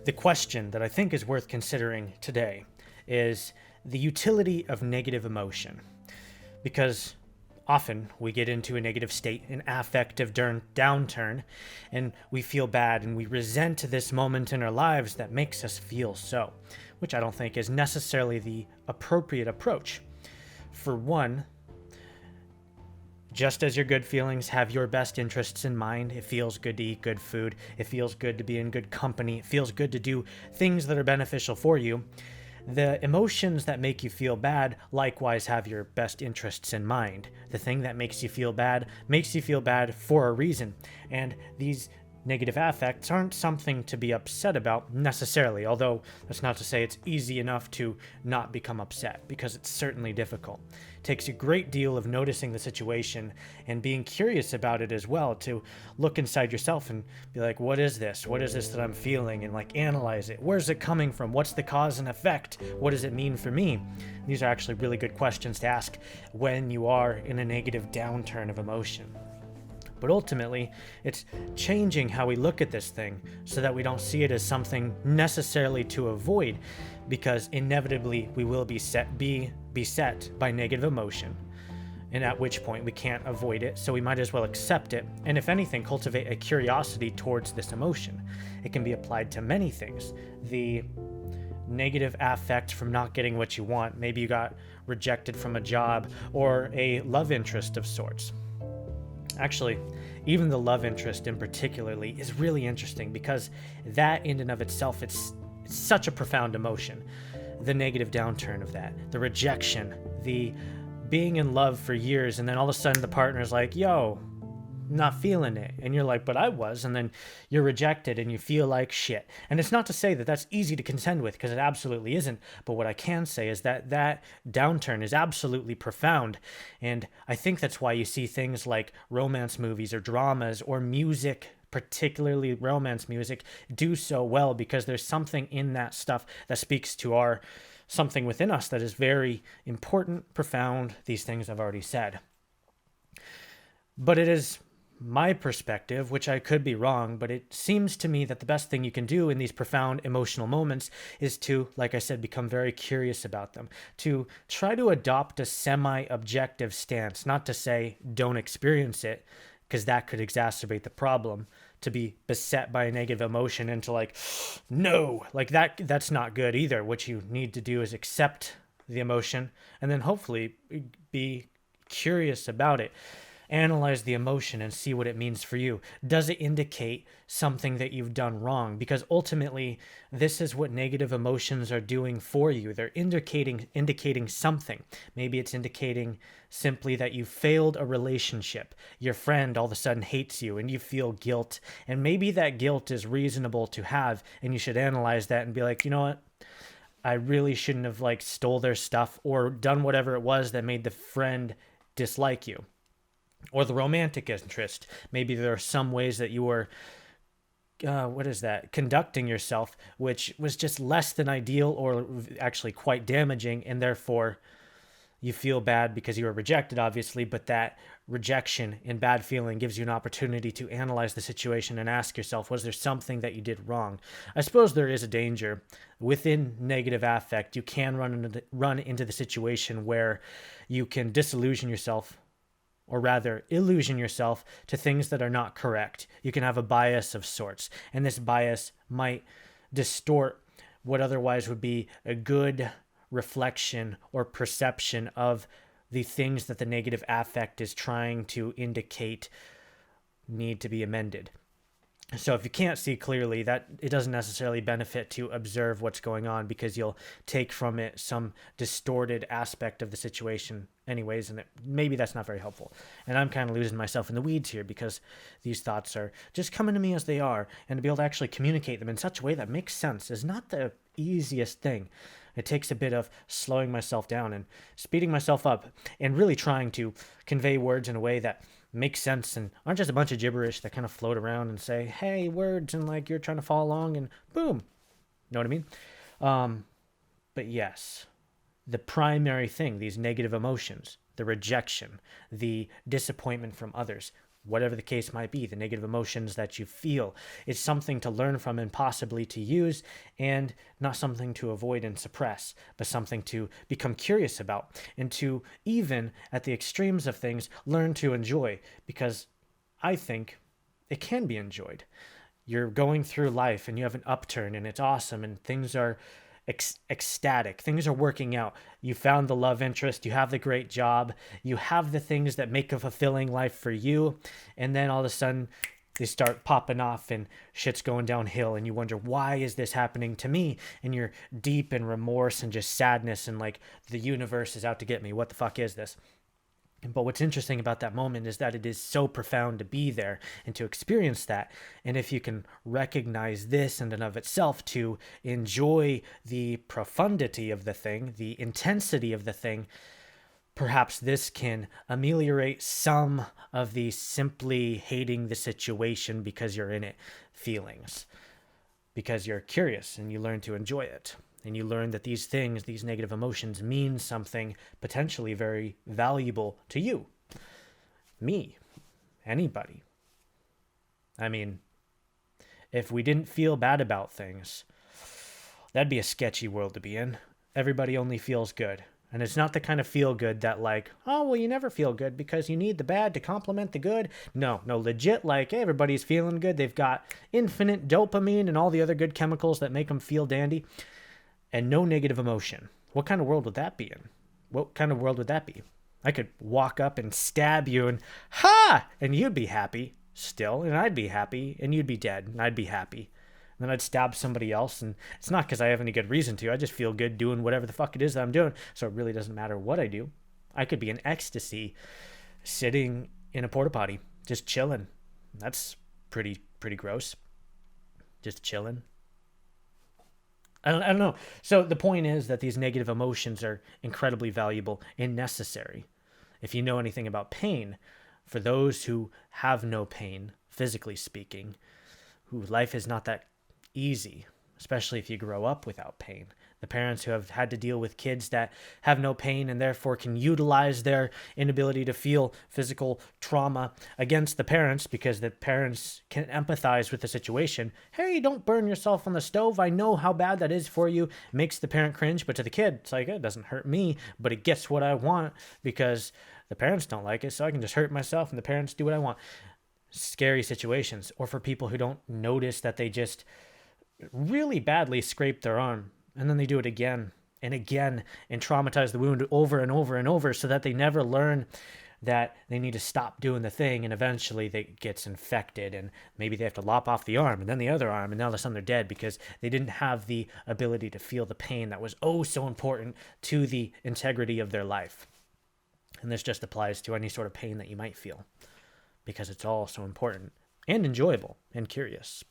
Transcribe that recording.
The question that I think is worth considering today is the utility of negative emotion. Because often we get into a negative state, an affective downturn, and we feel bad and we resent this moment in our lives that makes us feel so, which I don't think is necessarily the appropriate approach. For one, just as your good feelings have your best interests in mind, it feels good to eat good food, it feels good to be in good company, it feels good to do things that are beneficial for you. The emotions that make you feel bad likewise have your best interests in mind. The thing that makes you feel bad for a reason. And these negative affects aren't something to be upset about necessarily, although that's not to say it's easy enough to not become upset, because it's certainly difficult. It takes a great deal of noticing the situation and being curious about it as well, to look inside yourself and be like, what is this? What is this that I'm feeling? And like analyze it. Where's it coming from? What's the cause and effect? What does it mean for me? These are actually really good questions to ask when you are in a negative downturn of emotion. But ultimately, it's changing how we look at this thing so that we don't see it as something necessarily to avoid, because inevitably we will be beset by negative emotion, and at which point we can't avoid it, so we might as well accept it, and if anything, cultivate a curiosity towards this emotion. It can be applied to many things. The negative affect from not getting what you want, maybe you got rejected from a job or a love interest of sorts. Actually, even the love interest in particularly is really interesting, because that in and of itself, it's such a profound emotion. The negative downturn of that, the rejection, the being in love for years, and then all of a sudden the partner's like, yo, not feeling it, and you're like, but I was, and then you're rejected and you feel like shit. And it's not to say that that's easy to contend with, because it absolutely isn't, but what I can say is that that downturn is absolutely profound. And I think that's why you see things like romance movies or dramas or music, particularly romance music, do so well, because there's something in that stuff that speaks to our something within us that is very important, profound, these things I've already said. But it is my perspective, which I could be wrong, but it seems to me that the best thing you can do in these profound emotional moments is to, like I said, become very curious about them, to try to adopt a semi-objective stance, not to say don't experience it, because that could exacerbate the problem, to be beset by a negative emotion and to like, no, like that's not good either. What you need to do is accept the emotion and then hopefully be curious about it. Analyze the emotion and see what it means for you. Does it indicate something that you've done wrong? Because ultimately, this is what negative emotions are doing for you. They're indicating something. Maybe it's indicating simply that you failed a relationship. Your friend all of a sudden hates you and you feel guilt. And maybe that guilt is reasonable to have, and you should analyze that and be like, you know what? I really shouldn't have like stole their stuff or done whatever it was that made the friend dislike you. Or the romantic interest. Maybe there are some ways that you were, conducting yourself, which was just less than ideal or actually quite damaging, and therefore you feel bad because you were rejected, obviously, but that rejection and bad feeling gives you an opportunity to analyze the situation and ask yourself, was there something that you did wrong? I suppose there is a danger. Within negative affect, you can run into the situation where you can disillusion yourself, or rather illusion yourself to things that are not correct. You can have a bias of sorts, and this bias might distort what otherwise would be a good reflection or perception of the things that the negative affect is trying to indicate need to be amended. So if you can't see clearly, that it doesn't necessarily benefit to observe what's going on, because you'll take from it some distorted aspect of the situation anyways, and maybe that's not very helpful. And I'm kind of losing myself in the weeds here, because these thoughts are just coming to me as they are, and to be able to actually communicate them in such a way that makes sense is not the easiest thing. It takes a bit of slowing myself down and speeding myself up and really trying to convey words in a way that makes sense and aren't just a bunch of gibberish that kind of float around and say, hey, words, and like you're trying to follow along and boom. Know what I mean? But yes, the primary thing, these negative emotions, the rejection, the disappointment from others, whatever the case might be, the negative emotions that you feel. It's something to learn from and possibly to use, and not something to avoid and suppress, but something to become curious about, and to, even at the extremes of things, learn to enjoy, because I think it can be enjoyed. You're going through life and you have an upturn and it's awesome and things are ecstatic. Things are working out. You found the love interest. You have the great job. You have the things that make a fulfilling life for you. And then all of a sudden, they start popping off and shit's going downhill. And you wonder, why is this happening to me? And you're deep in remorse and just sadness and like, the universe is out to get me. What the fuck is this? But what's interesting about that moment is that it is so profound to be there and to experience that. And if you can recognize this in and of itself, to enjoy the profundity of the thing, the intensity of the thing, perhaps this can ameliorate some of the simply hating the situation because you're in it feelings. Because you're curious and you learn to enjoy it. And you learn that these things, these negative emotions, mean something potentially very valuable to you, me, anybody. I mean, if we didn't feel bad about things, that'd be a sketchy world to be in. Everybody only feels good. And it's not the kind of feel good that like, oh, well, you never feel good because you need the bad to complement the good. No, legit, like, hey, everybody's feeling good. They've got infinite dopamine and all the other good chemicals that make them feel dandy. And no negative emotion. What kind of world would that be in? What kind of world would that be? I could walk up and stab you and ha! And you'd be happy still, and I'd be happy, and you'd be dead, and I'd be happy. And then I'd stab somebody else, and it's not because I have any good reason to. I just feel good doing whatever the fuck it is that I'm doing, so it really doesn't matter what I do. I could be in ecstasy, sitting in a porta potty, just chilling. That's pretty gross. Just chilling. I don't know. So the point is that these negative emotions are incredibly valuable and necessary. If you know anything about pain, for those who have no pain, physically speaking, who life is not that easy, especially if you grow up without pain. The parents who have had to deal with kids that have no pain and therefore can utilize their inability to feel physical trauma against the parents because the parents can empathize with the situation. Hey, don't burn yourself on the stove. I know how bad that is for you. Makes the parent cringe, but to the kid, it's like, it doesn't hurt me, but it gets what I want because the parents don't like it, so I can just hurt myself and the parents do what I want. Scary situations. Or for people who don't notice that they just really badly scrape their arm and then they do it again and again and traumatize the wound over and over and over so that they never learn that they need to stop doing the thing, and eventually it gets infected and maybe they have to lop off the arm and then the other arm, and now all of a sudden they're dead because they didn't have the ability to feel the pain that was oh so important to the integrity of their life. And this just applies to any sort of pain that you might feel because it's all so important and enjoyable and curious.